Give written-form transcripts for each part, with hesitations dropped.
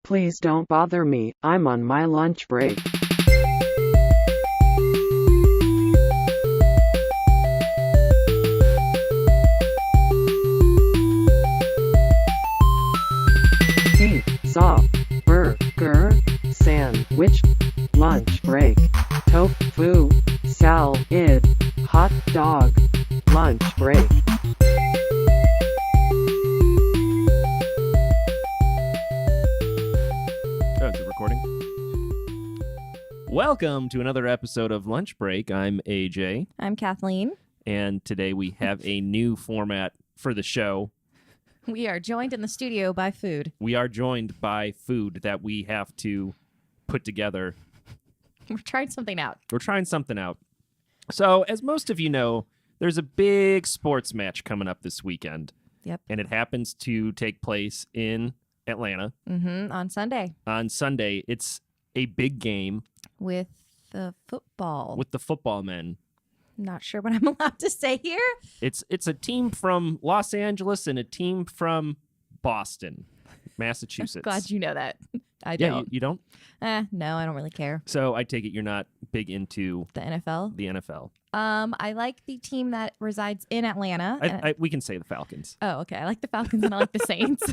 Please don't bother me, I'm on my lunch break. Pizza, burger, sandwich, lunch break, tofu, salad, hot dog, lunch break. Oh, is it recording? Welcome to another episode of Lunch Break. I'm AJ. I'm Kathleen. And today we have a new format for the show. We are joined in the studio by food. We are joined by food that we have to put together. We're trying something out. We're trying something out. So, as most of you know, there's a big sports match coming up this weekend. Yep. And it happens to take place in Atlanta. On Sunday. On Sunday. It's a big game. With the football. With the football men. Not sure what I'm allowed to say here. It's a team from Los Angeles and a team from Boston, Massachusetts. Glad you know that. I Yeah, don't. you don't? No, I don't really care. So I take it you're not big into The NFL? the NFL. I like the team that resides in Atlanta. We can say the Falcons. Oh, okay. I like the Falcons and I like the Saints.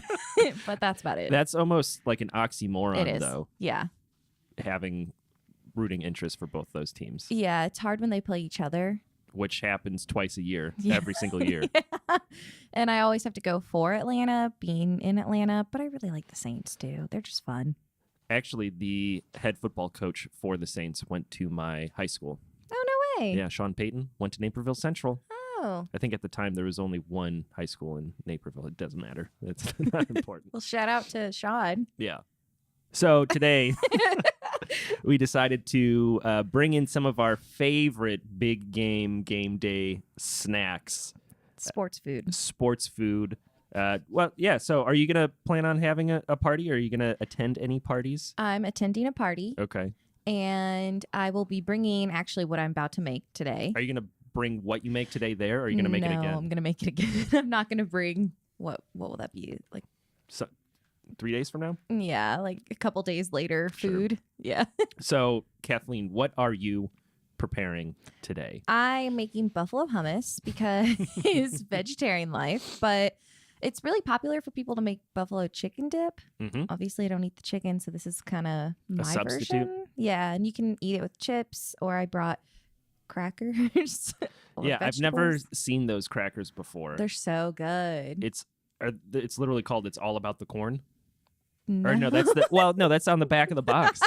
But that's about it. That's almost like an oxymoron, It is. though, Yeah. having rooting interest for both those teams, Yeah, it's hard when they play each other. which happens twice a year, Yeah. every single year. Yeah. And I always have to go for Atlanta, being in Atlanta, but I really like the Saints too. They're just fun. Actually, the head football coach for the Saints went to my high school. Oh, no way. Yeah, Sean Payton went to Naperville Central. Oh. I think at the time there was only one high school in Naperville. It doesn't matter. It's not important. Well, shout out to Sean. Yeah. So today we decided to bring in some of our favorite big game day snacks, Sports food. sports food. So are you going to plan on having a party, or are you going to attend any parties? I'm attending a party, Okay. and I will be bringing actually what I'm about to make today. Are you going to bring what you make today there, or are you going to make it No, again? I'm going to make it again. I'm not going to bring, what will that be? Like, So, 3 days from now? yeah, like a couple days later, Sure. food. Yeah. So, Kathleen, what are you preparing today? I'm making buffalo hummus because it's vegetarian life, but it's really popular for people to make buffalo chicken dip. Mm-hmm. Obviously, I don't eat the chicken, so this is kind of my substitute? version. Yeah, and you can eat it with chips, or I brought crackers. or Yeah, I've never vegetables. seen those crackers before. They're so good. It's literally called "It's All About the Corn." No. Or no, that's on the back of the box.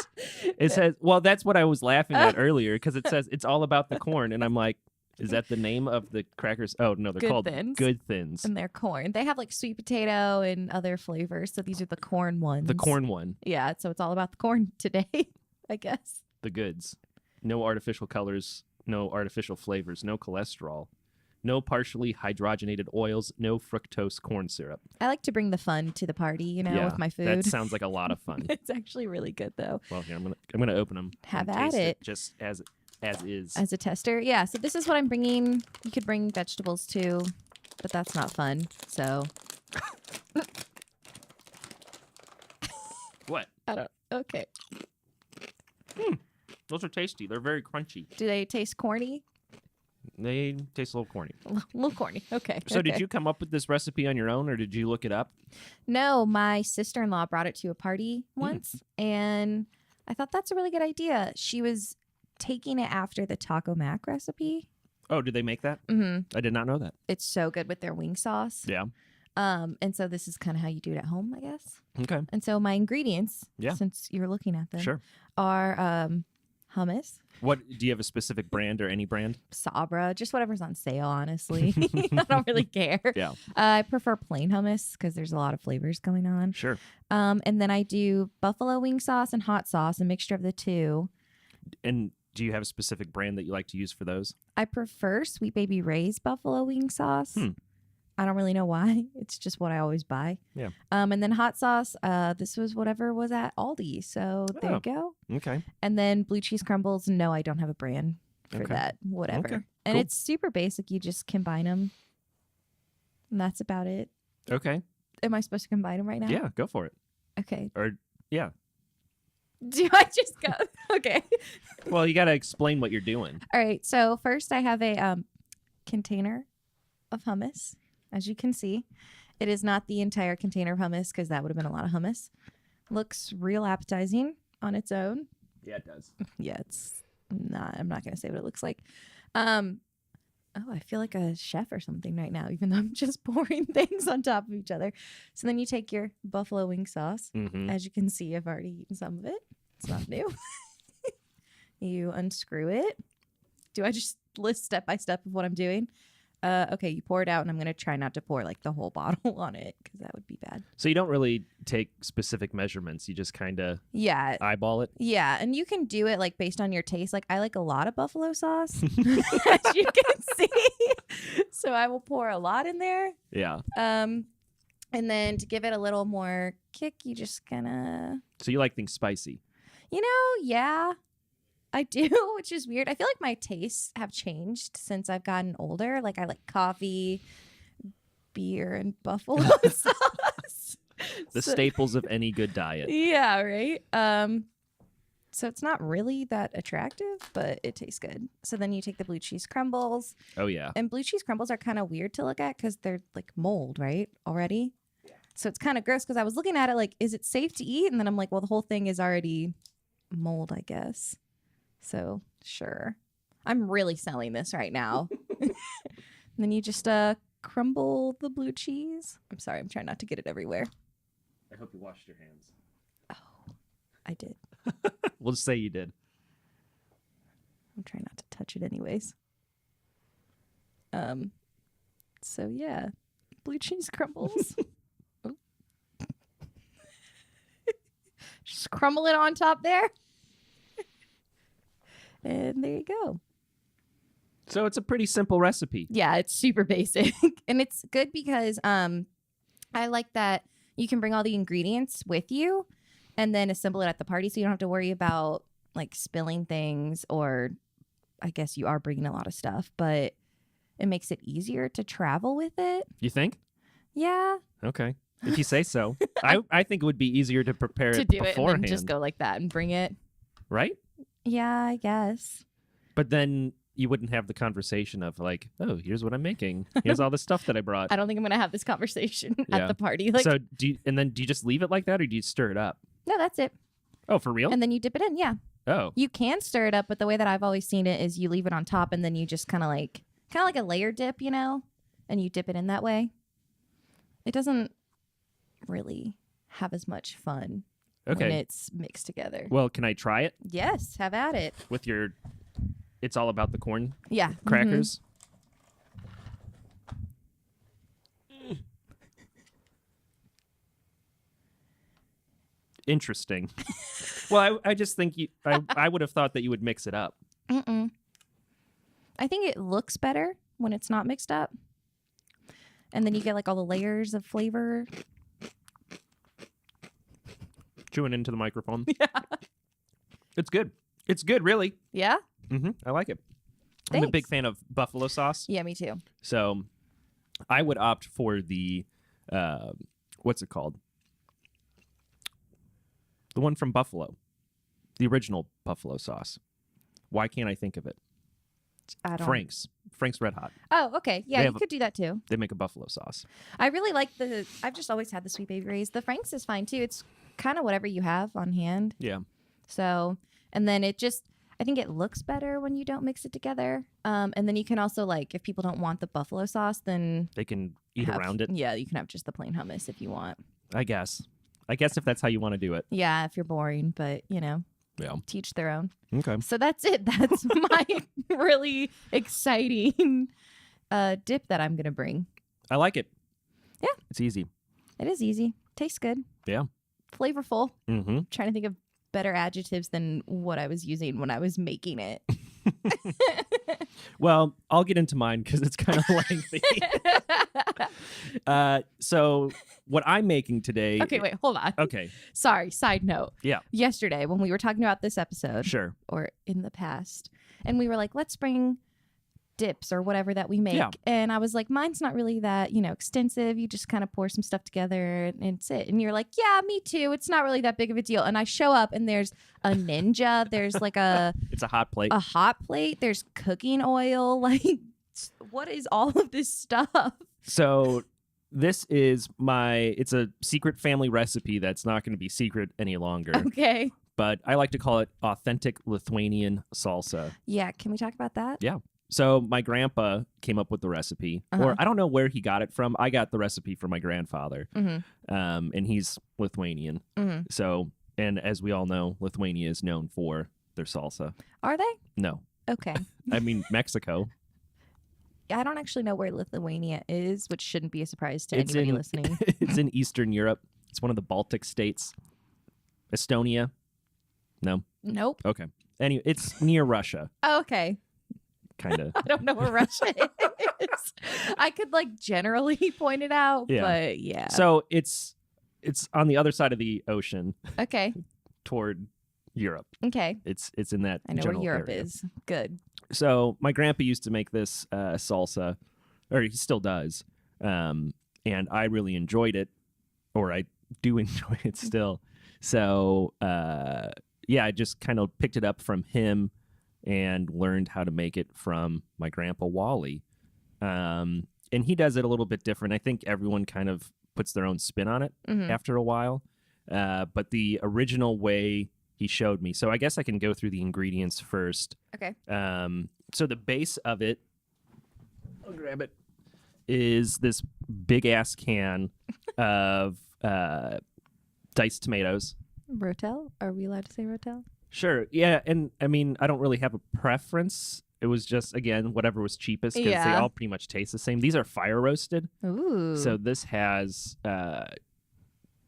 It says, well, that's what I was laughing at earlier, because it says "It's all about the corn," and I'm like, is that the name of the crackers? Oh no, they're Good called Thins. Good Thins. And they're corn. They have like sweet potato and other flavors. So these are the corn ones. The corn one, Yeah, so it's all about the corn today, I guess. the goods. No artificial colors, no artificial flavors, no cholesterol, no partially hydrogenated oils, no fructose corn syrup. I like to bring the fun to the party, Yeah, with my food. That sounds like a lot of fun. It's actually really good though. Well, here I'm gonna open them. Have and at taste it. just as is. As a tester. Yeah, so this is what I'm bringing. You could bring vegetables too, but that's not fun. So What? I don't. Okay. Those are tasty. They're very crunchy. Do they taste corny? They taste a little corny. A little corny. Okay. So okay. did you come up with this recipe on your own, or did you look it up? No, my sister-in-law brought it to a party once, and I thought that's a really good idea. She was taking it after the taco mac recipe. Oh, did they make that? Mm-hmm. I did not know that. It's so good with their wing sauce. Yeah. And so this is kind of how you do it at home, I guess. Okay. And so my ingredients, Yeah. since you're looking at them, Sure. are hummus, What do you have a specific brand or any brand? Sabra, just whatever's on sale, honestly. I don't really care. Yeah. I prefer plain hummus because there's a lot of flavors going on. Sure. And then I do buffalo wing sauce and hot sauce, a mixture of the two. And do you have a specific brand that you like to use for those? I prefer Sweet Baby Ray's buffalo wing sauce. I don't really know why. It's just what I always buy. Yeah. And then hot sauce, this was whatever was at Aldi. So there you go. Okay. And then blue cheese crumbles. No, I don't have a brand for Okay. that. Whatever. Okay, And cool. it's super basic. You just combine them. And that's about it. Okay. Am I supposed to combine them right now? Yeah, go for it. Okay. Or Yeah. Do I just go? Okay. Well, you got to explain what you're doing. All right. So first I have a container of hummus. As you can see, it is not the entire container of hummus because that would have been a lot of hummus. Looks real appetizing on its own. Yeah, it does. Yeah, it's not. I'm not going to say what it looks like. Oh, I feel like a chef or something right now, even though I'm just pouring things on top of each other. So then you take your buffalo wing sauce. Mm-hmm. As you can see, I've already eaten some of it. It's not new. You unscrew it. Do I just list step by step of what I'm doing? Okay, you pour it out, and I'm going to try not to pour like the whole bottle on it because that would be bad. So you don't really take specific measurements. You just kind of eyeball it. Yeah, and you can do it like based on your taste. Like I like a lot of buffalo sauce, as you can see. So I will pour a lot in there. Yeah. And then to give it a little more kick, you just gonna. So you like things spicy. Yeah, I do, which is weird. I feel like my tastes have changed since I've gotten older. Like I like coffee, beer, and buffalo sauce. The staples of any good diet. Yeah, right. So it's not really that attractive, but it tastes good. So then you take the blue cheese crumbles. Oh, yeah. And blue cheese crumbles are kind of weird to look at because they're like mold, right? Already. Yeah. So it's kind of gross because I was looking at it like, is it safe to eat? And then I'm like, well, the whole thing is already mold, I guess. So sure. I'm really selling this right now. And then you just crumble the blue cheese. I'm sorry, I'm trying not to get it everywhere. I hope you washed your hands. Oh, I did. We'll just say you did. I'm trying not to touch it anyways. So yeah, blue cheese crumbles. Oh. Just crumble it on top there. And there you go. So it's a pretty simple recipe. Yeah, it's super basic. And it's good because I like that you can bring all the ingredients with you and then assemble it at the party so you don't have to worry about like spilling things, or I guess you are bringing a lot of stuff, but it makes it easier to travel with it. You think? Yeah. Okay. If you say so. I think it would be easier to prepare To it do it and beforehand. then just go like that and bring it. Right? Yeah, I guess. But then you wouldn't have the conversation of like, oh, here's what I'm making. Here's all the stuff that I brought. I don't think I'm going to have this conversation Yeah. at the party. Like, So do you just leave it like that, or do you stir it up? no, that's it. Oh, for real? And then you dip it in. Yeah. Oh. You can stir it up, but the way that I've always seen it is you leave it on top and then you just kind of like a layer dip, and you dip it in that way. It doesn't really have as much fun when Okay. it's mixed together. Well, can I try it Yes, have at it. with your It's All About the Corn Yeah. crackers? Interesting. Well, I just think I would have thought that you would mix it up. Mm-mm. I think it looks better when it's not mixed up. And then you get like all the layers of flavor. Chewing into the microphone. Yeah. It's good. It's good, really. Yeah? I like it. I'm a big Thanks. fan of buffalo sauce. Yeah, me too. So I would opt for the, what's it called? The one from Buffalo. The original buffalo sauce. Why can't I think of it? I don't. Frank's Red Hot. Oh, okay. Yeah, They you have could do that too. They make a buffalo sauce. I really like I've just always had the Sweet Baby Ray's. The Frank's is fine too. It's kind of whatever you have on hand. Yeah. So, and then I think it looks better when you don't mix it together. And then you can also if people don't want the buffalo sauce, then They can eat around it, Yeah, you can have just the plain hummus if you want. I guess. If that's how you want to do it. Yeah, if you're boring, but Yeah. teach their own. Okay. So that's it. That's my really exciting dip that I'm going to bring. I like it. Yeah. It's easy. It is easy. Tastes good. Yeah. Flavorful. Mm-hmm. Trying to think of better adjectives than what I was using when I was making it. Well, I'll get into mine because it's kind of lengthy. So what I'm making today. Okay, wait, hold on. Okay. Sorry, side note. Yeah. Yesterday, when we were talking about this episode, Sure. or in the past, and we were like, let's bring dips or whatever that we make. Yeah. And I was like, mine's not really that, extensive. You just kind of pour some stuff together and it's it. And you're like, yeah, me too. It's not really that big of a deal. And I show up and there's a Ninja. There's like It's a hot plate. There's cooking oil. Like, what is all of this stuff? So this is it's a secret family recipe that's not going to be secret any longer. Okay. But I like to call it authentic Lithuanian salsa. Yeah. Can we talk about that? Yeah. So my grandpa came up with the recipe, or I don't know where he got it from. I got the recipe from my grandfather, and he's Lithuanian. So, and as we all know, Lithuania is known for their salsa. Are they? No. Okay. I mean, Mexico. I don't actually know where Lithuania is, which shouldn't be a surprise to anybody listening. It's in Eastern Europe. It's one of the Baltic states. Estonia. No. Nope. Okay. Anyway, it's near Russia. Oh, okay. Kind of. I don't know where Russia is. I could generally point it out, but yeah. So it's on the other side of the ocean. Okay. Toward Europe. Okay. It's in that. I know where general Europe area. is. Good. So my grandpa used to make this salsa, or he still does, and I really enjoyed it, or I do enjoy it still. So I just kind of picked it up from him and learned how to make it from my grandpa Wally. And he does it a little bit different. I think everyone kind of puts their own spin on it after a while. But the original way he showed me, so I guess I can go through the ingredients first. Okay. So the base of it, I'll grab it, is this big ass can of diced tomatoes. Rotel? Are we allowed to say Rotel? Sure. Yeah. And I mean, I don't really have a preference. It was just, again, whatever was cheapest because they all pretty much taste the same. These are fire roasted. Ooh. So this has,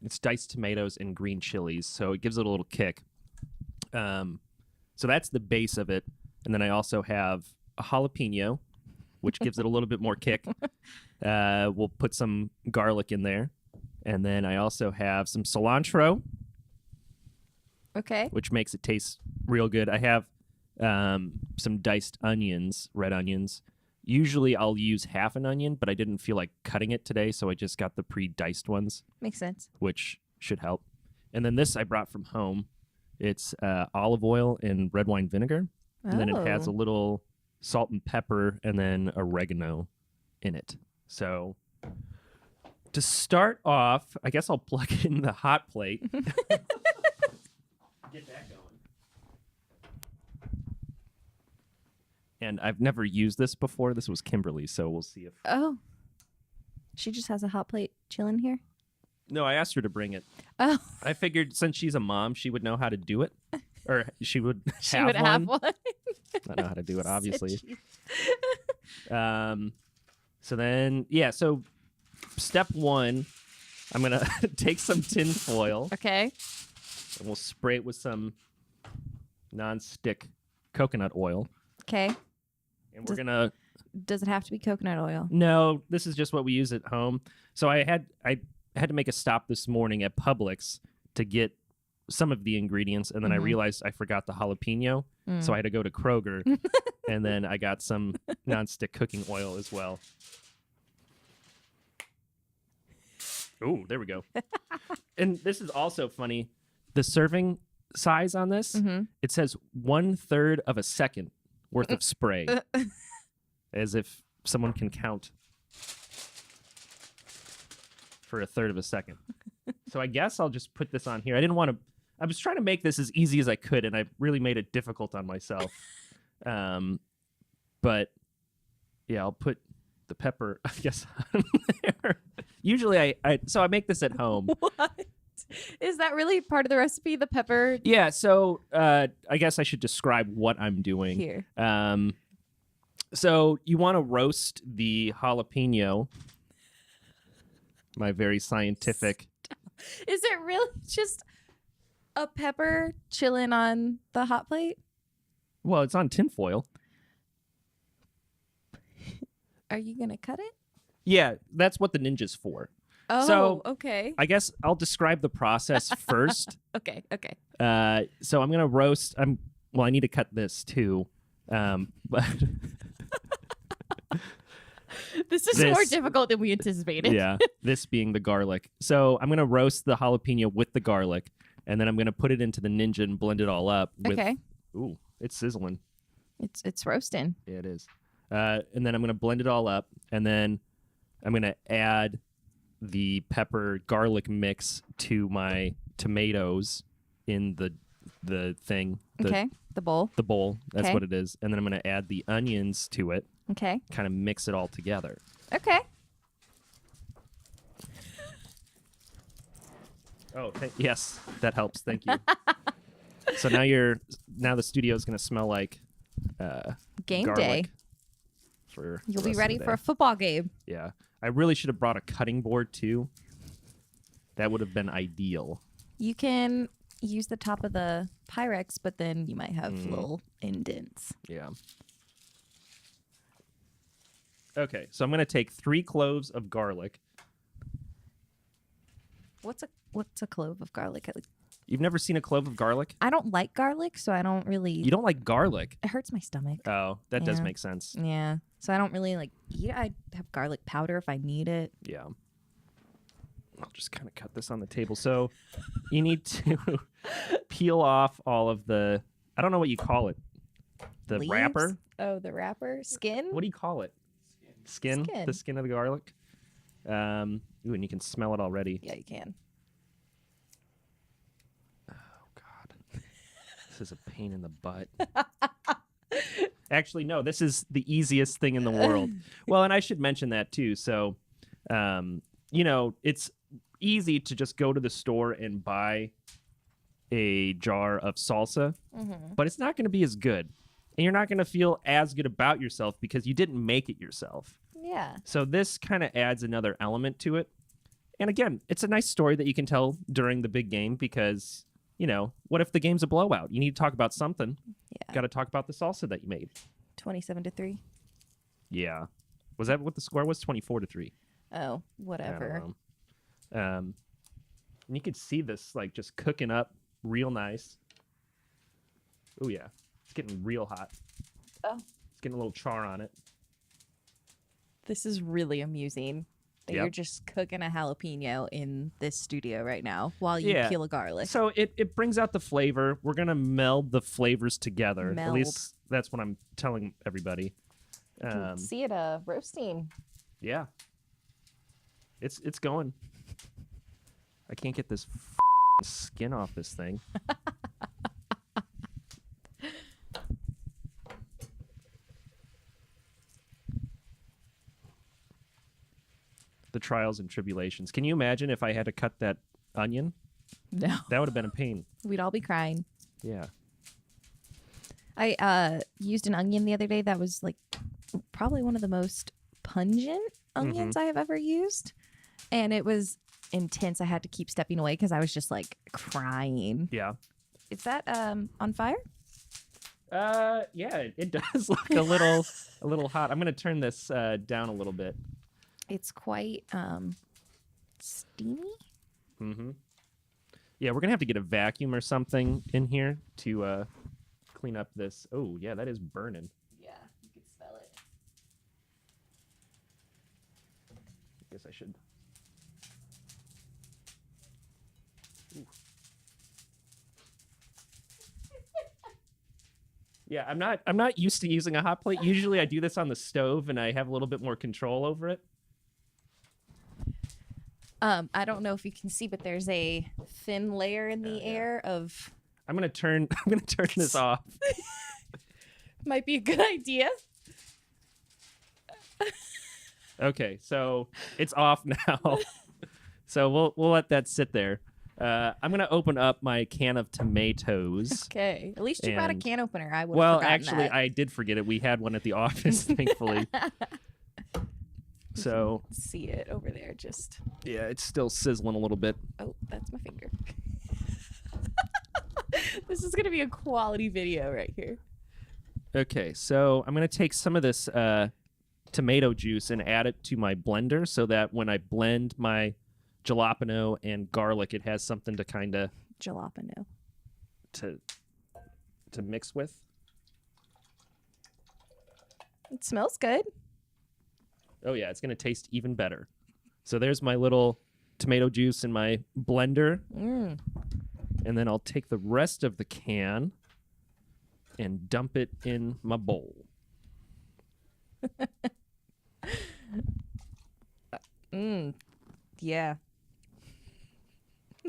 it's diced tomatoes and green chilies. So it gives it a little kick. So that's the base of it. And then I also have a jalapeno, which gives it a little bit more kick. We'll put some garlic in there. And then I also have some cilantro. Okay. Which makes it taste real good. I have some diced onions, red onions. Usually I'll use half an onion, but I didn't feel like cutting it today, so I just got the pre-diced ones. Makes sense. Which should help. And then this I brought from home. It's olive oil and red wine vinegar. And then it has a little salt and pepper and then oregano in it. So to start off, I guess I'll plug in the hot plate. Get that going. And I've never used this before. This was Kimberly's, so we'll see if... Oh. She just has a hot plate chilling here? No, I asked her to bring it. Oh. I figured since she's a mom, she would know how to do it. Or she would have have one. one. I know how to do it, obviously. So then, so step one, I'm going to take some tin foil. Okay. And we'll spray it with some non-stick coconut oil. Okay. And we're going to... Does it have to be coconut oil? No, this is just what we use at home. So I had to make a stop this morning at Publix to get some of the ingredients, and then I realized I forgot the jalapeno, so I had to go to Kroger, and then I got some non-stick cooking oil as well. Ooh, there we go. And this is also funny. The serving size on this, it says 1/3 of a second worth of spray, as if someone can count for 1/3 of a second. So I guess I'll just put this on here. I was trying to make this as easy as I could, and I really made it difficult on myself. But yeah, I'll put the pepper, I guess, on there. Usually so I make this at home. What? Is that really part of the recipe, the pepper? Yeah, so I guess I should describe what I'm doing. Here. So you want to roast the jalapeno. My very scientific. Is it really just a pepper chilling on the hot plate? Well, it's on tinfoil. Are you going to cut it? Yeah, that's what the Ninja's for. Oh, so, okay. I guess I'll describe the process first. Okay. So I'm going to roast. I need to cut this too. But This is more difficult than we anticipated. Yeah, this being the garlic. So I'm gonna roast the jalapeno with the garlic, and then I'm gonna put it into the Ninja and blend it all up. Okay. Ooh, it's sizzling. It's roasting. Yeah, it is. And then I'm gonna blend it all up, and then I'm gonna add the pepper garlic mix to my tomatoes in the thing. Okay. The bowl. The bowl. That's Okay. what it is. And then I'm gonna add the onions to it. Okay. Kind of mix it all together. Okay. Oh, yes, that helps. Thank you. So now the studio is gonna smell like Game garlic day. for You'll the be rest of ready the for day. a football game. Yeah, I really should have brought a cutting board too. That would have been ideal. You can use the top of the Pyrex, but then you might have little indents. Yeah. Okay, so I'm gonna take 3 cloves of garlic. What's a clove of garlic? You've never seen a clove of garlic? I don't like garlic, so I don't really. You don't like garlic? It hurts my stomach. Oh, that does Yeah. make sense. Yeah, so I don't really like eat it. I have garlic powder if I need it. Yeah. I'll just kind of cut this on the table. So you need to peel off all of the, I don't know what you call it. The Leaves? wrapper? Oh, the wrapper skin. What do you call it? Skin? Skin. The skin of the garlic? Ooh, and you can smell it already. Yeah, you can. Oh, God. This is a pain in the butt. Actually, no, this is the easiest thing in the world. Well, and I should mention that too. So, it's easy to just go to the store and buy a jar of salsa, but it's not going to be as good. And you're not going to feel as good about yourself because you didn't make it yourself. Yeah. So this kind of adds another element to it. And again, it's a nice story that you can tell during the big game because, what if the game's a blowout? You need to talk about something. Yeah. Got to talk about the salsa that you made. 27-3. Yeah. Was that what the score was? 24-3. Oh, whatever. I don't know. And you could see this like just cooking up real nice. Oh yeah, it's getting real hot. Oh. It's getting a little char on it. This is really amusing that Yep. you're just cooking a jalapeno in this studio right now while you Yeah. peel a garlic. So it brings out the flavor. We're gonna meld the flavors together. At Meld. least that's what I'm telling everybody. You can see it roasting. Yeah. It's going. I can't get this skin off this thing. The trials and tribulations. Can you imagine if I had to cut that onion? No, That would have been a pain. we'd all be crying. Yeah. I used an onion the other day that was like probably one of the most pungent onions I have ever used. And it was intense. I had to keep stepping away because I was just like crying. Yeah. Is that on fire? Yeah, it does look a little hot. I'm gonna turn this down a little bit. It's quite steamy. Mm-hmm. Yeah, we're gonna have to get a vacuum or something in here to clean up this. Oh, yeah, that is burning. Yeah, you can smell it. I guess I should. Ooh. Yeah, I'm not used to using a hot plate. Usually I do this on the stove and I have a little bit more control over it. I don't know if you can see, but there's a thin layer in the air of. I'm gonna turn this off. Might be a good idea. Okay, so it's off now. So we'll let that sit there. I'm gonna open up my can of tomatoes. Okay, at least you brought a And- can opener. I would. Well, actually, I did forget it. We had one at the office, thankfully. So see it over there. Just yeah, it's still sizzling a little bit. oh, that's my finger. This is gonna be a quality video right here. Okay, so I'm gonna take some of this tomato juice and add it to my blender so that when I blend my jalapeno and garlic, it has something to kind of Jalapeno. to mix with. It smells good. Oh yeah, it's gonna taste even better. So there's my little tomato juice in my blender, Mm. and then I'll take the rest of the can and dump it in my bowl. Yeah.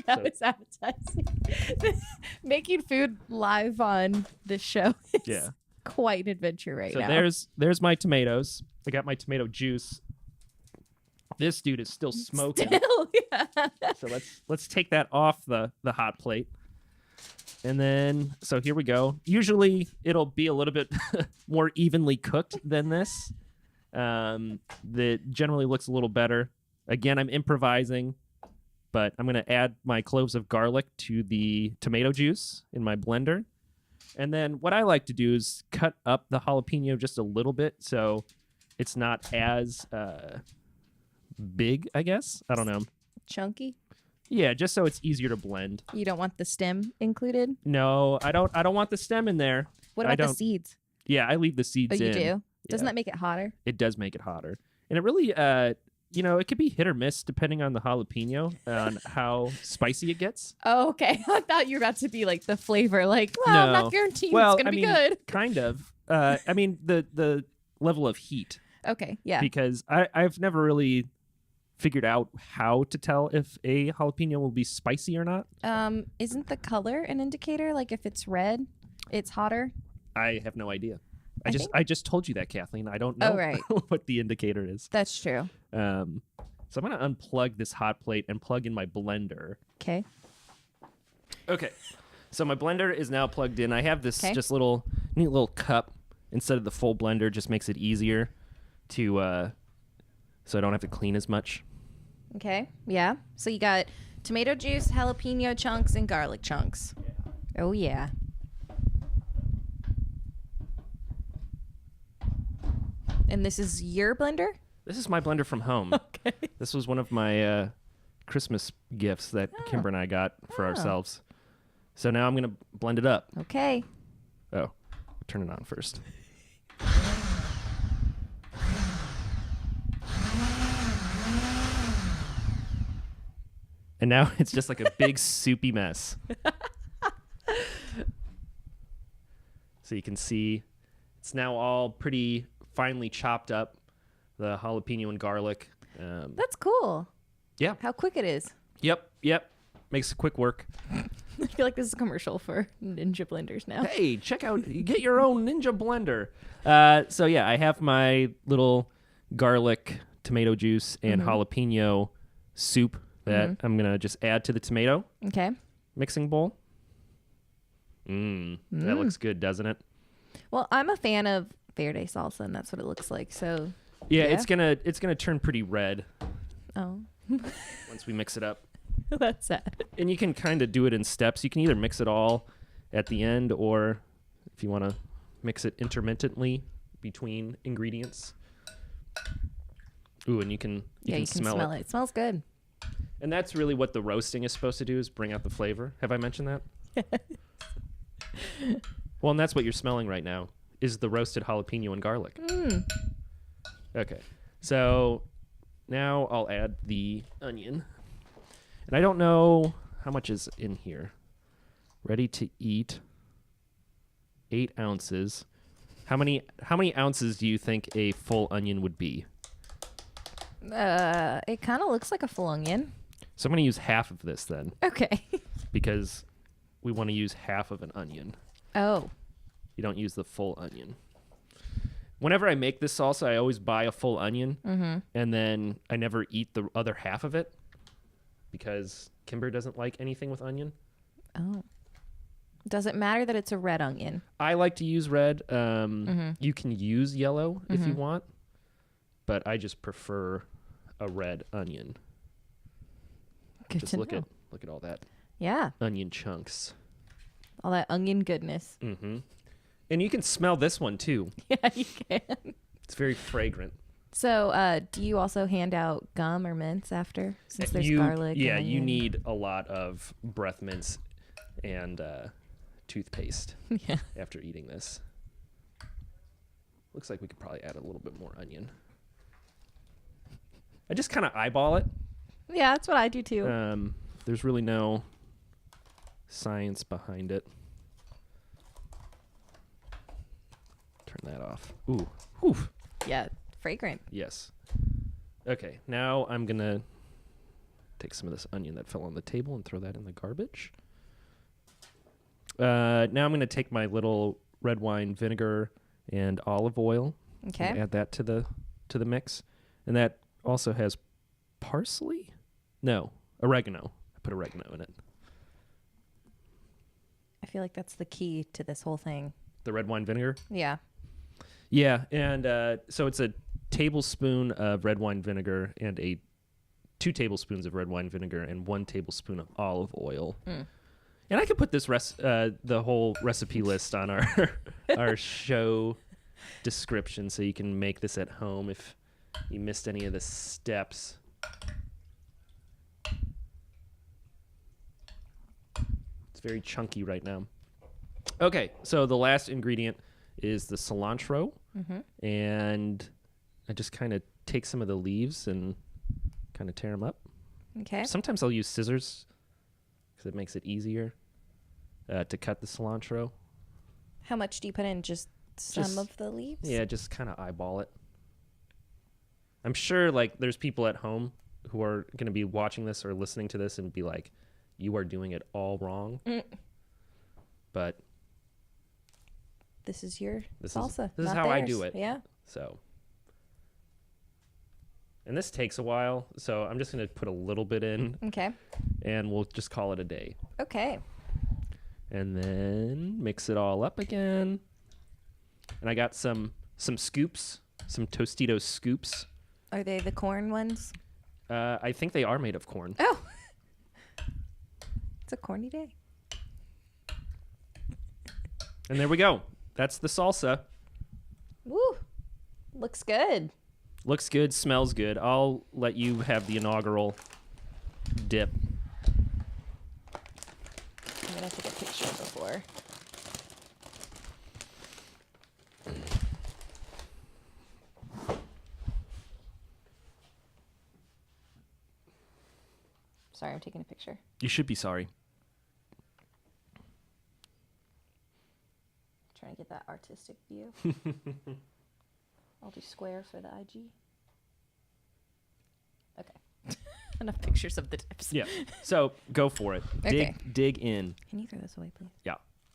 That So- was appetizing. Making food live on the show is Yeah. quite an adventure right So now. there's my tomatoes. I got my tomato juice. This dude is still smoking. Still, yeah. So let's take that off the hot plate. And then so here we go. Usually it'll be a little bit more evenly cooked than this. That generally looks a little better. Again, I'm improvising, but I'm gonna add my cloves of garlic to the tomato juice in my blender. And then what I like to do is cut up the jalapeno just a little bit so it's not as big, I guess. I don't know. Chunky. Yeah, just so it's easier to blend. You don't want the stem included? No, I don't want the stem in there. What I about the don't- seeds? Yeah, I leave the seeds Oh, you in. do? Doesn't Yeah. that make it hotter? It does make it hotter. And it really it could be hit or miss depending on the jalapeno on how spicy it gets. Oh, okay. I thought you were about to be like the flavor, like, well, I'm No. not guaranteeing Well, it's gonna I be mean, good. Kind of. I mean the level of heat, Okay, yeah. because I've never really figured out how to tell if a jalapeno will be spicy or not. Isn't the color an indicator? Like if it's red, it's hotter? I have no idea. I I just told you that, Kathleen. I don't know Oh, right. what the indicator is. That's true. So I'm gonna unplug this hot plate and plug in my blender. Okay. Okay. So my blender is now plugged in. I have this 'Kay. just neat little cup instead of the full blender. Just makes it easier to so I don't have to clean as much. Okay. Yeah. So you got tomato juice, jalapeno chunks, and garlic chunks. Oh, yeah. And this is your blender? This is my blender from home. Okay. This was one of my Christmas gifts that Kimber and I got for ourselves. So now I'm gonna blend it up. Okay. Oh, turn it on first. And now it's just like a big soupy mess. So you can see it's now all pretty finely chopped up, the jalapeno and garlic. That's cool. Yeah. How quick it is. Yep. Makes quick work. I feel like this is a commercial for Ninja blenders now. Hey, check out, get your own Ninja blender. So yeah, I have my little garlic, tomato juice, and jalapeno soup that I'm gonna just add to the tomato Okay. mixing bowl. That looks good, doesn't it? Well, I'm a fan of verde salsa, and that's what it looks like. So, Yeah, Yeah. it's gonna turn pretty red oh, once we mix it up. that's sad. And you can kind of do it in steps. You can either mix it all at the end, or if you want to mix it intermittently between ingredients. Ooh, and you can smell it. It smells good. And that's really what the roasting is supposed to do, is bring out the flavor. Have I mentioned that? Well, and that's what you're smelling right now, is the roasted jalapeno and garlic. Okay. So now I'll add the onion. And I don't know how much is in here. Ready to eat. 8 ounces. How many ounces do you think a full onion would be? It kind of looks like a full onion. So I'm going to use half of this then, Okay. because we want to use half of an onion. Oh. You don't use the full onion. Whenever I make this salsa, I always buy a full onion, and then I never eat the other half of it because Kimber doesn't like anything with onion. Oh. Does it matter that it's a red onion? I like to use red. You can use yellow if you want, but I just prefer a red onion. Good Just to look know. at all that Yeah. onion chunks. All that onion goodness. And you can smell this one too. Yeah, you can. It's very fragrant. So, do you also hand out gum or mints after? Since there's garlic. Yeah, and you onion? need a lot of breath mints and toothpaste Yeah. after eating this. Looks like we could probably add a little bit more onion. I just kind of eyeball it. Yeah, that's what I do too. There's really no science behind it. Turn that off. Ooh. Whew. Yeah, fragrant. Yes. Okay, now I'm going to take some of this onion that fell on the table and throw that in the garbage. Now I'm going to take my little red wine vinegar and olive oil. Okay. And add that to the mix. And that also has parsley? No, oregano. I put oregano in it. I feel like that's the key to this whole thing. The red wine vinegar? Yeah. Yeah, and so it's a tablespoon of red wine vinegar and 2 tablespoons of red wine vinegar and 1 tablespoon of olive oil. Mm. And I could put this the whole recipe list on our show description so you can make this at home if you missed any of the steps. It's very chunky right now. Okay, so the last ingredient is the cilantro. Mm-hmm. And I just kind of take some of the leaves and kind of tear them up. Okay. Sometimes I'll use scissors because it makes it easier to cut the cilantro. How much do you put in? Just some of the leaves? Yeah, just kind of eyeball it. I'm sure like there's people at home who are going to be watching this or listening to this and be like, you are doing it all wrong. But this is your salsa. This is how I do it. Yeah. So, and this takes a while, so I'm just going to put a little bit in. Okay. And we'll just call it a day. Okay. And then mix it all up again. And I got some scoops, some Tostitos scoops. Are they the corn ones? I think they are made of corn. Oh. It's a corny day. And there we go. That's the salsa. Woo. Looks good. Looks good, smells good. I'll let you have the inaugural dip. I'm going to take a picture before. Sorry, I'm taking a picture. You should be sorry. Trying to get that artistic view. I'll do square for the IG. Okay. Enough pictures of the dips. Yeah. So go for it. Okay. Dig in. Can you throw this away, please? Yeah.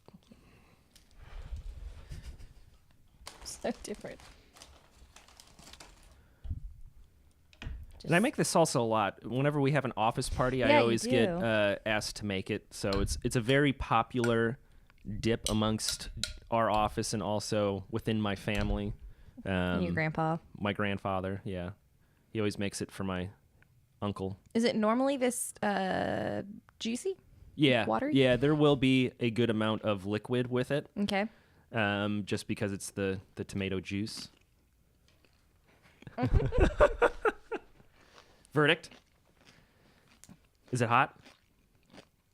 Thank you. So different. And I make this salsa a lot. Whenever we have an office party, Yeah, I you always do. get asked to make it. So it's a very popular dip amongst our office and also within my family. And your grandpa. My grandfather, yeah. He always makes it for my uncle. Is it normally this juicy? Yeah. Watery? Yeah, there will be a good amount of liquid with it. Okay. Just because it's the tomato juice. Verdict? Is it hot?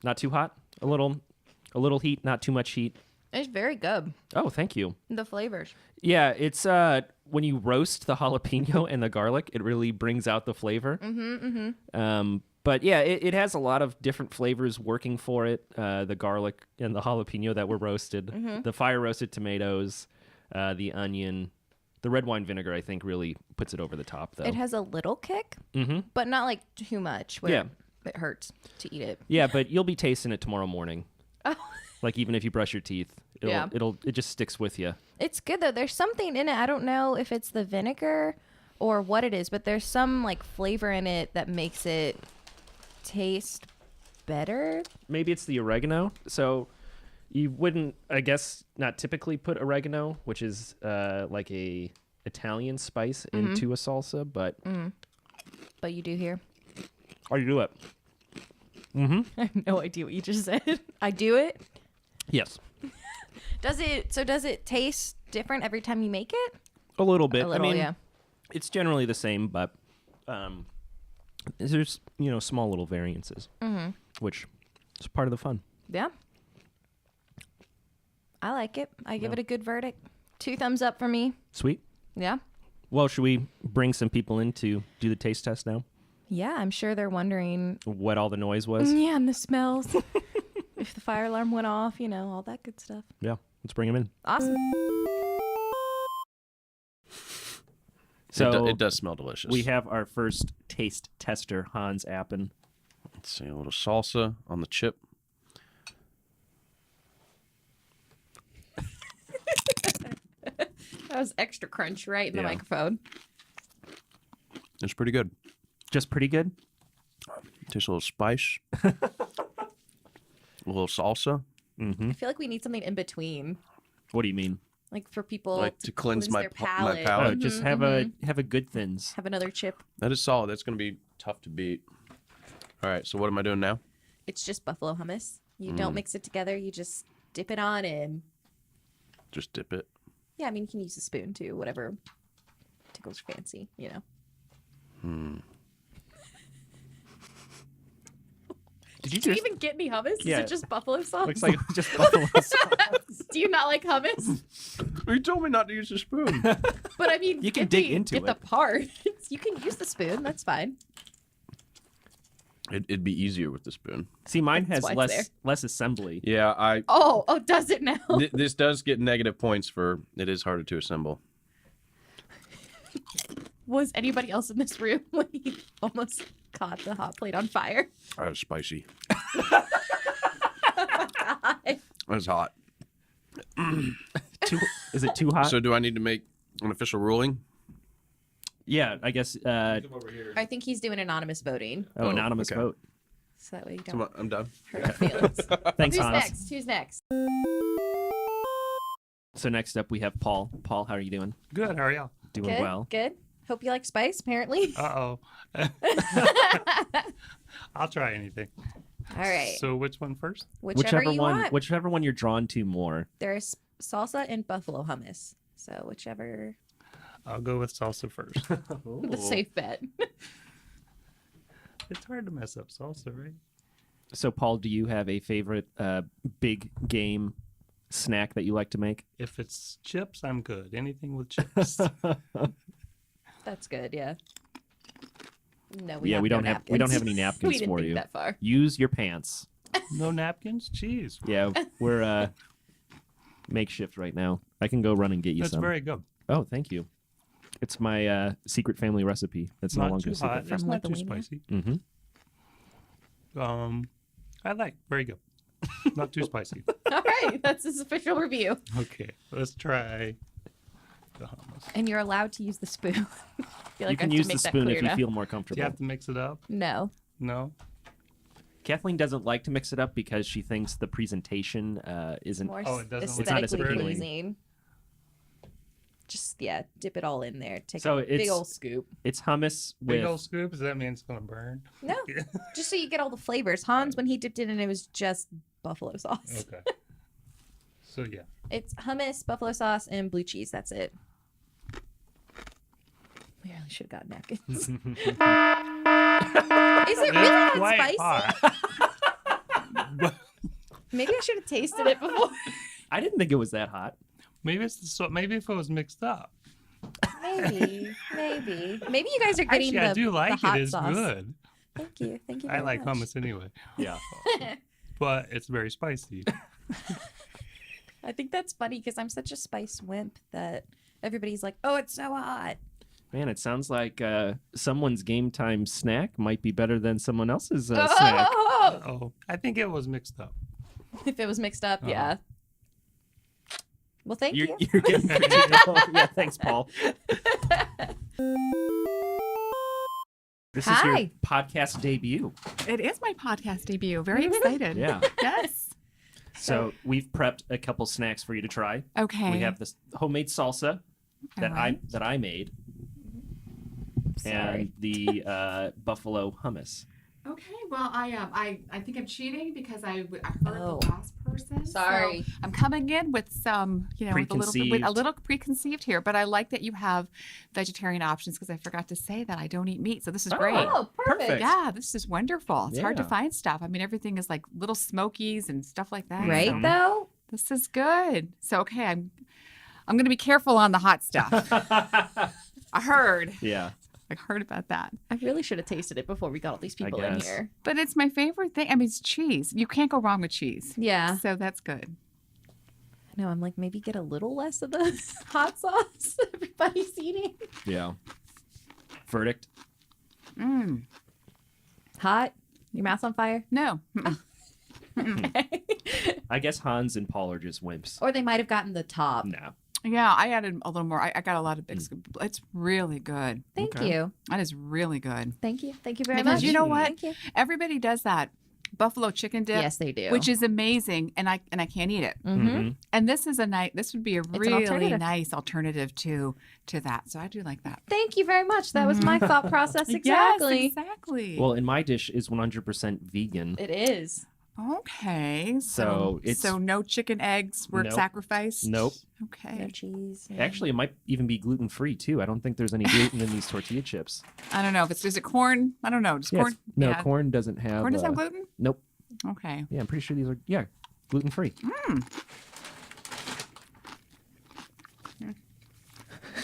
Not too hot? A little heat, not too much heat. It's very good. Oh, thank you. The flavors. Yeah, it's when you roast the jalapeno and the garlic, it really brings out the flavor. But yeah, it has a lot of different flavors working for it. The garlic and the jalapeno that were roasted, the fire roasted tomatoes, the onion, the red wine vinegar. I think really puts it over the top, though. It has a little kick, but not like too much where it hurts to eat it. Yeah, but you'll be tasting it tomorrow morning. Oh. Like even if you brush your teeth, it just sticks with you. It's good though. There's something in it. I don't know if it's the vinegar or what it is, but there's some like flavor in it that makes it taste better. Maybe it's the oregano. So you wouldn't, I guess, not typically put oregano, which is like a Italian spice into a salsa, but But you do here. or you do it. I have no idea what you just said. I do it. Yes, Does it taste different every time you make it? a little bit. A little, I mean, yeah. it's generally the same, but there's small little variances, which is part of the fun. Yeah. I like it. I give it a good verdict. 2 thumbs up for me. Sweet. Yeah. Well, should we bring some people in to do the taste test now? Yeah, I'm sure they're wondering. What all the noise was? Yeah, and the smells. If the fire alarm went off, all that good stuff. Yeah, let's bring them in. Awesome. So it does smell delicious. we have our first taste tester, Hans Appen. Let's see, a little salsa on the chip. That was extra crunch right in the Yeah. microphone. It's pretty good. Just pretty good. Tastes a little spice. A little salsa. Mm-hmm. I feel like we need something in between, What do you mean? like for people Like to cleanse my their my palate. palate. Just Mhm, have a good thins. Have another chip. That is solid. That's going to be tough to beat. All right, so what am I doing now? It's just buffalo hummus. You don't mix it together. You just dip it on in. Just dip it. Yeah, I mean, you can use a spoon too, whatever tickles your fancy, Did you Do you just even get any hummus? Yeah. Is it just buffalo sauce? looks like just buffalo sauce? Do you not like hummus? You told me not to use a spoon. But I mean, You can get dig the, into get the it. parts. You can use the spoon. That's fine. It'd be easier with the spoon. See, mine That's has why it's less assembly. Yeah, Oh, does it now? this does get negative points for it is harder to assemble. Was anybody else in this room when he almost caught the hot plate on fire? That was spicy. God. That was hot. Is it too hot? So do I need to make an official ruling? Yeah, I guess. I think he's doing anonymous voting, Anonymous okay. vote. so that way you So don't I'm done. hurt our feelings. Thanks, Who's Hans. next? Who's next? So next up we have Paul. Paul, how are you doing? Good. How are y'all? Doing Good. well. Good. Hope you like spice. Apparently. Uh oh. I'll try anything. All right. So which one first? Whichever you want. Whichever one you're drawn to more. There's salsa and buffalo hummus. So whichever. I'll go with salsa first. The safe bet. It's hard to mess up salsa, right? So Paul, do you have a favorite big game snack that you like to make? If it's chips, I'm good. Anything with chips. That's good. Yeah. No, Yeah, we don't have any we napkins didn't for think you. that far. Use your pants. No napkins? Jeez. Yeah, we're makeshift right now. I can go run and get you That's some. very good. Oh, thank you. It's my secret family recipe. That's no Not longer too a secret. hot. It's From not too Lithuania? spicy. Mm-hmm. I like. Very good. Not too spicy. All right, that's his official review. Okay. Let's try the hummus. And you're allowed to use the spoon. I feel like You can I have use to the make that spoon clear if you now. feel more Do comfortable. you have to mix it up? No. No? Kathleen doesn't like to mix it up because she thinks the presentation isn't. More Oh, it doesn't look It's not as aesthetically appealing. pleasing. Just dip it all in there. Take So a big it's- old scoop. It's hummus Big with. old scoop? Does that mean it's going to burn? No, just so you get all the flavors. Hans, when he dipped it in, it was just buffalo sauce. Okay. So, yeah. It's hummus, buffalo sauce, and blue cheese. That's it. We really should have gotten napkins. Is it really that Quite spicy? hot. Maybe I should have tasted it before. I didn't think it was that hot. Maybe maybe if it was mixed up. Maybe you guys are getting Actually, I do the like hot it. It's sauce. good. Thank you. I very like much. hummus anyway, Yeah. but it's very spicy. I think that's funny because I'm such a spice wimp that everybody's like, "Oh, it's so hot." Man, it sounds like someone's game time snack might be better than someone else's snack. Oh! Oh, I think it was mixed up. If it was mixed up, yeah. Well, thank you. You're getting critical. Yeah, thanks, Paul. This is your Hi. podcast debut. It is my podcast debut. Very excited. Yeah. Yes. So we've prepped a couple snacks for you to try. Okay. We have this homemade salsa that All right. I made, Sorry. and the buffalo hummus. Okay. Well, I think I'm cheating because I heard Oh. the last person. Sorry. So I'm coming in with some, with Preconceived. a little preconceived here, but I like that you have vegetarian options because I forgot to say that I don't eat meat. So this is great. Oh, perfect. Perfect. Yeah, this is wonderful. It's hard to Yeah. find stuff. I mean, everything is like little smokies and stuff like that. Right, So though? this is good. So okay, I'm going to be careful on the hot stuff. I heard. Yeah. I heard about that. I really should have tasted it before we got all these people in guess. here. But it's my favorite thing. I mean, it's cheese. You can't go wrong with cheese. Yeah. So that's good. No, I'm like, maybe get a little less of the hot sauce everybody's eating. Yeah. Verdict? Mm. Hot? Your mouth's on fire? No. Okay. I guess Hans and Paul are just wimps. Or they might have gotten the top. No. Yeah, I added a little more. I got a lot of big. It's really good. Thank Okay. you. That is really good. Thank you. Thank you very Because much. you know what? Thank you. Everybody does that buffalo chicken dip. Yes, they do. Which is amazing, and I can't eat it. Mm-hmm. And this is this would be a an really alternative. nice alternative to that. So I do like that. Thank you very much. That was my thought process exactly. Yes, exactly. Well, and my dish is 100% vegan. It is. Okay. So it's- so no chicken eggs were Nope. sacrificed. Nope. Okay. No cheese. Actually, it might even be gluten-free, too. I don't think there's any gluten in these tortilla chips. I don't know if it's is it corn. I don't know. Does Yeah, corn? no, yeah. corn doesn't have... Corn doesn't have gluten. Nope. Okay. Yeah, I'm pretty sure these are, gluten-free.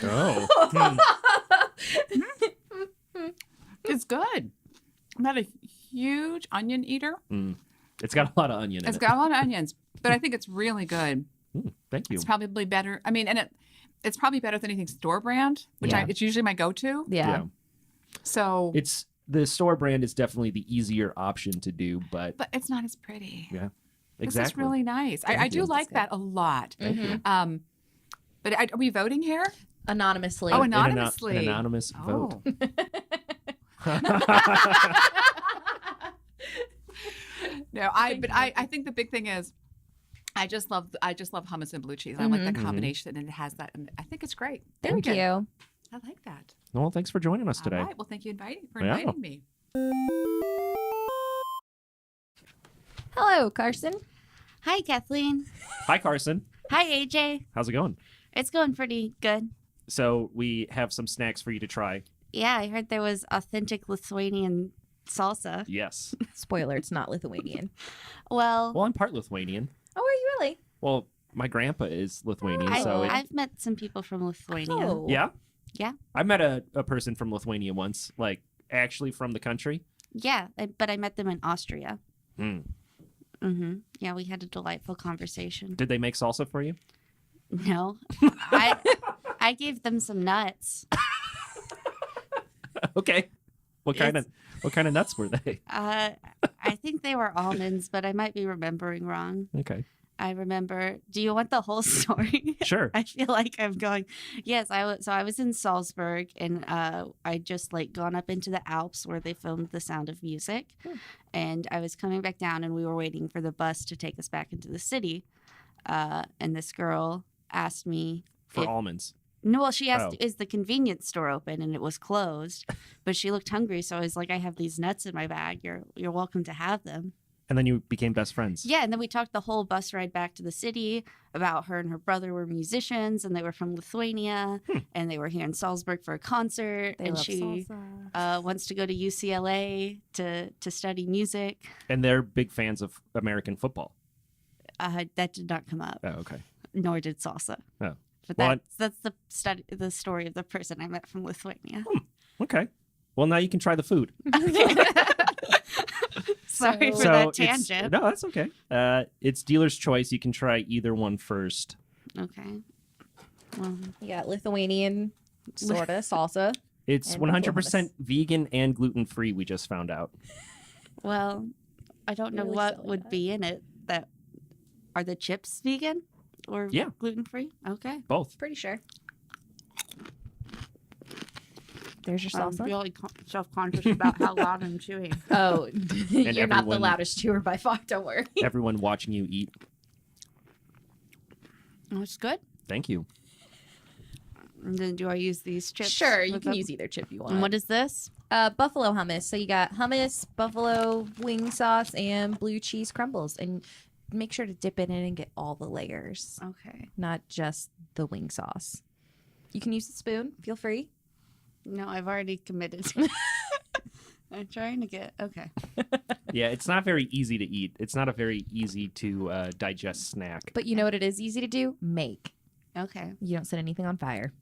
Oh. It's good. I'm not a huge onion eater. It's got a lot of onion in It's it. got a lot of onions, but I think it's really good. Thank you. It's probably better. I mean, and it's probably better than anything store brand, which Yeah. it's usually my go-to. Yeah. So, It's the store brand is definitely the easier option to do, but but it's not as pretty. yeah, This exactly. is really nice. I Thank do you. like that a lot. Thank you. But are we voting here? Anonymously. Oh, An anonymously. anonymous vote. No, I think the big thing is I just love hummus and blue cheese. I like that combination, and it has that. And I think it's great. Very Thank good. you. I like that. Well, thanks for joining us today. All right. Well, thank you for Yeah. inviting me. Hello, Carson. Hi, Kathleen. Hi, Carson. Hi, AJ. How's it going? It's going pretty good. So we have some snacks for you to try. Yeah, I heard there was authentic Lithuanian salsa. Yes. Spoiler, it's not Lithuanian. Well, Well, I'm part Lithuanian. Oh, are you really? Well, my grandpa is Lithuanian, so I've met some people from Lithuania. Oh. yeah. Yeah. I met a person from Lithuania once, like actually from the country. Yeah, but I met them in Austria. Hmm. Yeah, we had a delightful conversation. Did they make salsa for you? No, I gave them some nuts. Okay. What kind of nuts were they? I think they were almonds, but I might be remembering wrong. Okay. I remember. Do you want the whole story? Sure. I feel like I'm going. Yes, I was in Salzburg, and I just like gone up into the Alps where they filmed The Sound of Music, and I was coming back down, and we were waiting for the bus to take us back into the city, and this girl asked me For if- almonds. No, well, she asked, Oh. "Is the convenience store open?" And it was closed, but she looked hungry, so I was like, "I have these nuts in my bag. You're welcome to have them." And then you became best friends. Yeah, and then we talked the whole bus ride back to the city about her and her brother were musicians, and they were from Lithuania, and they were here in Salzburg for a concert, They and love she salsa. wants to go to UCLA to study music. And they're big fans of American football. That did not come up, Oh, okay. nor did salsa. Oh. But Well, that's the story of the person I met from Lithuania. Okay. Well, now you can try the food. Sorry for So that it's- tangent. No, that's okay. It's dealer's choice. You can try either one first. Okay. Well, You got Lithuanian sorta salsa. It's And 100% vegan and gluten-free, we just found out. well, I don't know Really what silly would that. be in it. That are the chips vegan or Yeah. gluten free? Okay. Both. Pretty sure. There's your I'm salsa. really self-conscious about how loud I'm chewing. Oh, you're not the everyone- loudest chewer by far. Don't worry. Everyone watching you eat. Oh, it's good. Thank you. And then do I use these chips? Sure, you with can them? use either chip you want. And what is this? Buffalo hummus. So you got hummus, buffalo wing sauce, and blue cheese crumbles. And make sure to dip it in and get all the layers, Okay. not just the wing sauce. You can use a spoon. Feel free. No, I've already committed. I'm trying to get. Okay. Yeah, it's not very easy to eat. It's not a very easy to digest snack. But you know what it is easy to do? Make. Okay. You don't set anything on fire.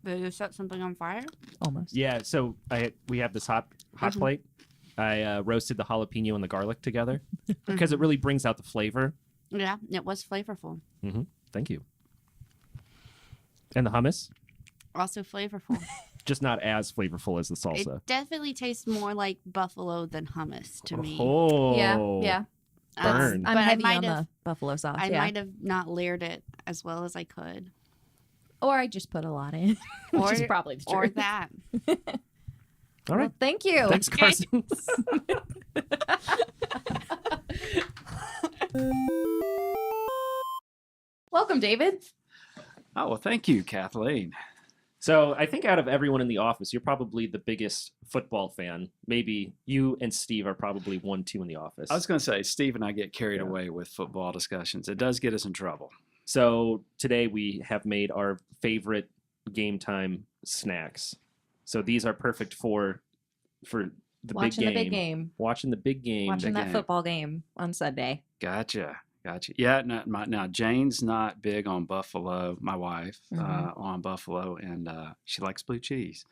Did you set something on fire? Almost. Yeah, so we have this hot plate. I roasted the jalapeno and the garlic together because it really brings out the flavor. Yeah, it was flavorful. Thank you. And the hummus, Also flavorful. just not as flavorful as the salsa. It definitely tastes more like buffalo than hummus to me. Oh, Yeah. Burn. I'm But I heavy might on have- the buffalo sauce. I yeah. might have not layered it as well as I could. Or I just put a lot in, which is probably the Or truth. that. All Well, right. thank you. Thanks, Carson. Welcome, David. Oh, well, thank you, Kathleen. So I think out of everyone in the office, you're probably the biggest football fan. Maybe you and Steve are probably 1-2 in the office. I was going to say, Steve and I get carried Yeah. away with football discussions. It does get us in trouble. So today we have made our favorite game time snacks. So these are perfect for the Watching big game. the big game. Watching the big game. Watching that game. football game on Sunday. Gotcha. Yeah, now Jane's not big on buffalo, my wife, Mhm. on buffalo, and she likes blue cheese.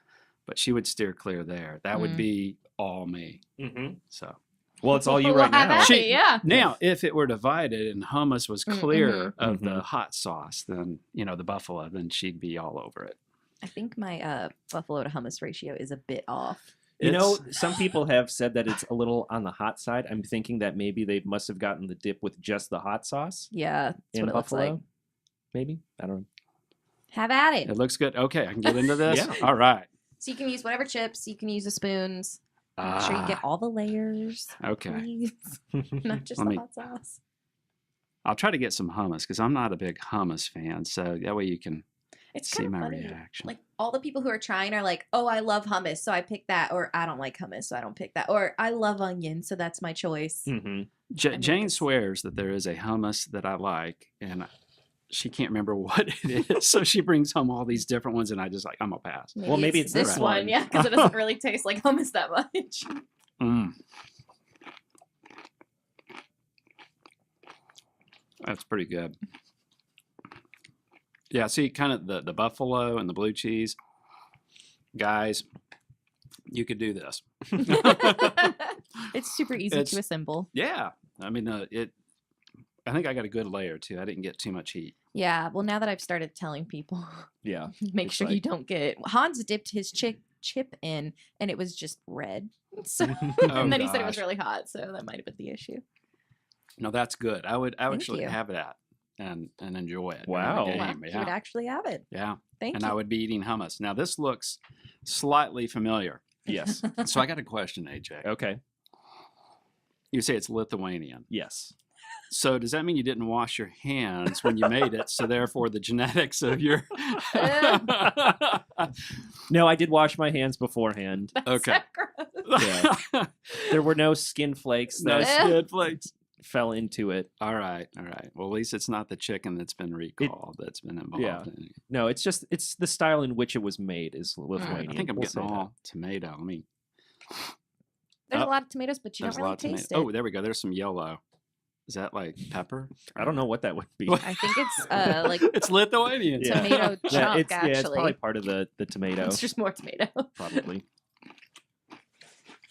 But she would steer clear there. That would Mm. be all me. Mm-hmm. So Well, it's all you Well, right have now. at She- it, yeah. now, if it were divided and hummus was clear of Mhm. the hot sauce, then, the buffalo, then she'd be all over it. I think my buffalo to hummus ratio is a bit off. You know, It's- some people have said that it's a little on the hot side. I'm thinking that maybe they must have gotten the dip with just the hot sauce Yeah, that's in what it looks Buffalo. like. Maybe. I don't know. Have at it. It looks good. Okay, I can get into this. Yeah. All right. So you can use whatever chips. You can use the spoons. Make sure you get all the layers. Okay. Please. Not just Let the me- hot sauce. I'll try to get some hummus because I'm not a big hummus fan. So that way you can It's see kind of my funny. reaction. Like all the people who are trying are like, "Oh, I love hummus, so I pick that," or "I don't like hummus, so I don't pick that," or "I love onion, so that's my choice." Mm-hmm. mean, Jane it's- swears that there is a hummus that I like, and she can't remember what it is. So she brings home all these different ones, and I just I'm gonna pass. Well, maybe it's this one, one. yeah, because it doesn't really taste like hummus that much. Mm. That's pretty good. Yeah, see, kind of the buffalo and the blue cheese, guys. You could do this. It's super easy It's- to assemble. Yeah, I mean, I think I got a good layer too. I didn't get too much heat. Yeah, well, now that I've started telling people, Yeah. make It's sure like- you don't get Hans dipped his chip in, and it was just red. So, Oh, and then he said it was gosh. really hot, so that might have been the issue. No, that's good. I would Thank actually you. have that and enjoy it. during the Wow. game. Wow, you would Yeah, actually have it. yeah. Thank And you. I would be eating hummus. Now this looks slightly familiar. Yes. So I got a question, AJ. Okay. You say it's Lithuanian. Yes. So does that mean you didn't wash your hands when you made it? So therefore, the genetics of your No, I did wash my hands beforehand. okay. Yeah. There were no skin flakes No that skin flakes. fell into it. All right. Well, at least it's not the chicken that's been recalled that's been involved. Yeah. In it. No, it's the style in which it was made is All right, Lithuanian. I think I'm We'll getting say that. all tomato. Let me. There's Oh, a lot of tomatoes, but you There's don't a lot really of taste tomato. it. Oh, there we go. There's some yellow. Is that like pepper? I don't know what that would be. I think it's like It's Lithuanian. Yeah. tomato chunk, it's actually. probably part of the tomato. It's just more tomato. Probably.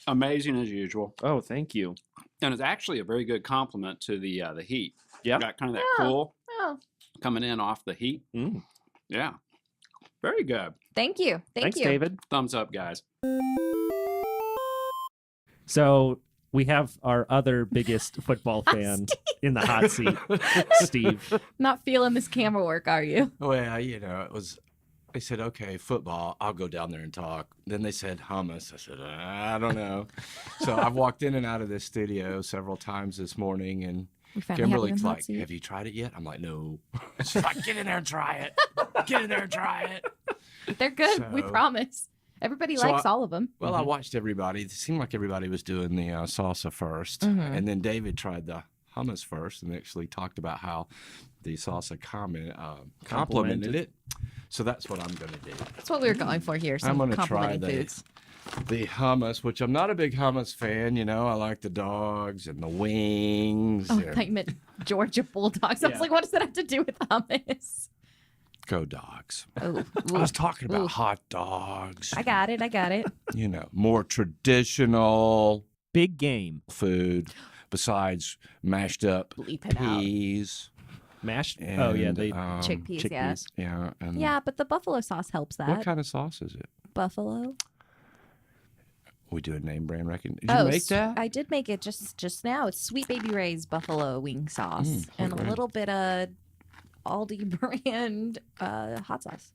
Amazing as usual. Oh, thank you. And it's actually a very good compliment to the heat. Yeah. Got kind of that Yeah. cool Oh, coming in off the heat. Mm. Yeah. Very good. thank you. Thanks, you. David. Thumbs up, guys. So we have our other biggest football fan in the hot seat, Steve. Not feeling this camera work, are you? Well, it was. They said, okay, football, I'll go down there and talk. Then they said hummus. I said, I don't know. So I've walked in and out of this studio several times this morning, and We finally have you in Kimberly's the hot like, seat. have you tried it yet? I'm like, no. She's like, get in there and try it. Get in there and try it. They're good. We So- promise. Everybody So likes all of them. Well, I watched everybody. It seemed like everybody was doing the salsa 1st. And then David tried the hummus first and actually talked about how the salsa complimented it. So that's what I'm going to do. That's what we were going for here. Some I'm going to try complimenting foods. the hummus, which I'm not a big hummus fan. I like the dogs and the wings. Oh, I and- thought you meant Georgia Bulldogs. I was Yeah. like, what does that have to do with hummus? Go dogs. Oh, I was talking about Ooh. hot dogs. I got it. More traditional Big game. food besides mashed up Bleep it out. peas. Mashed. And, Oh yeah, they Chickpeas, yeah. chickpeas. Yeah. And Yeah, but the buffalo sauce helps that. what kind of sauce is it? Buffalo. We do a name brand recognition. Did you make that? I did make it just now. It's Sweet Baby Ray's buffalo wing sauce and okay. a little bit of Aldi brand hot sauce.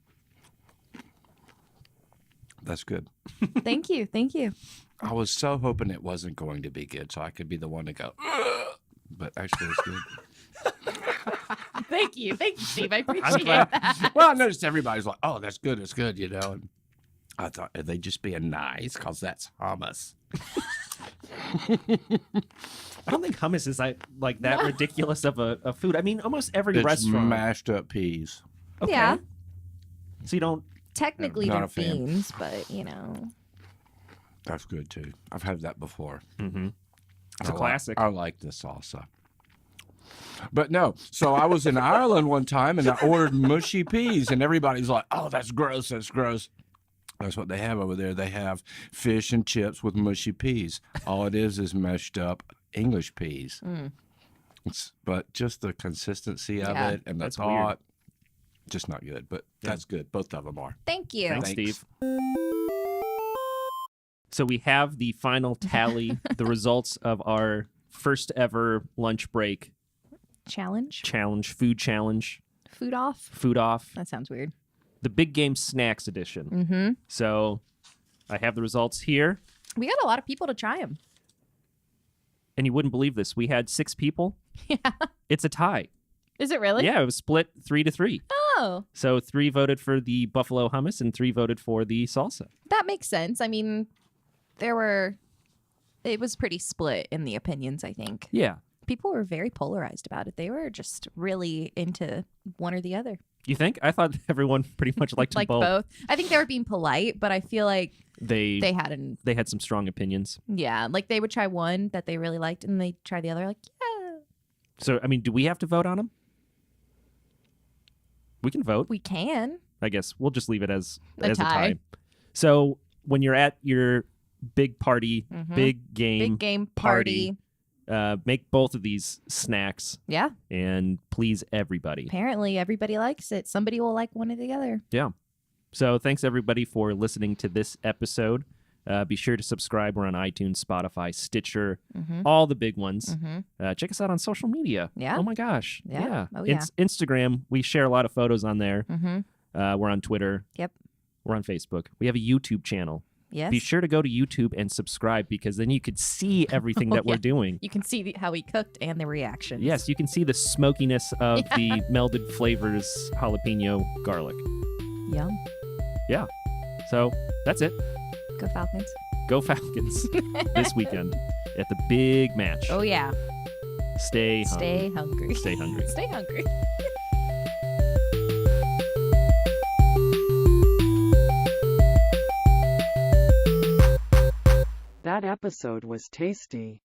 That's good. Thank you. I was so hoping it wasn't going to be good, so I could be the one to go. "Ugh," but actually, it's good. Thank you, Steve. I appreciate I'm glad. that. Well, I noticed everybody's like, "Oh, that's good. It's good," And I thought, are they just being nice? Because that's hummus. I don't think hummus is like that ridiculous of a food. I mean, almost every It's restaurant. mashed up peas. Okay. Yeah. So you don't. Technically, Not they're a fan. beans, but That's good too. I've had that before. Mm-hmm. It's a I classic. I like the salsa. But no, so I was in Ireland one time and I ordered mushy peas, and everybody's like, "Oh, that's gross. That's gross." That's what they have over there. They have fish and chips with mushy peas. All it is mashed up English peas. But just the consistency of Yeah. it and the That's thought, just not good. But that's good. Both of them are. thank you. Thanks, Thanks. Steve. So we have the final tally, the results of our first ever lunch break Challenge. food challenge, Food off. food off, That sounds weird. the big game snacks edition. Mm-hmm. So I have the results here, We got a lot of people to try them. and you wouldn't believe this. We had 6 people. Yeah. It's a tie. Is it really? Yeah, it was split 3-3. Oh, So 3 voted for the buffalo hummus and 3 voted for the salsa. that makes sense. I mean, it was pretty split in the opinions, I think. Yeah. People were very polarized about it. They were just really into one or the other. You think? I thought everyone pretty much liked Like both. both. I think they were being polite, but I feel like They they had had some strong opinions. like they would try one that they really liked and they try the other like, yeah, So, I mean, do we have to vote on them? We can vote. we can. I guess we'll just leave it as A tie. a tie. So when you're at your big party, Mhm. big game, Big game party. party. make both of these snacks Yeah. and please everybody. Apparently everybody likes it. Somebody will like one or the other. Yeah. So thanks everybody for listening to this episode. Be sure to subscribe. We're on iTunes, Spotify, Stitcher, all the big ones. Check us out on social media. Yeah. Oh my gosh. Yeah. Oh, yeah. Instagram. We share a lot of photos on there. Mm-hmm. We're on Twitter. Yep. We're on Facebook. We have a YouTube channel. Yes. Be sure to go to YouTube and subscribe because then you could see everything that we're doing. You can see how we cooked and the reactions. Yes, you can see the smokiness of the melded flavors, jalapeno, garlic. Yum. Yeah. So that's it. Go Falcons. Go Falcons this weekend at the big match. Oh, yeah. Stay Stay hungry. Stay hungry. Stay hungry. That episode was tasty.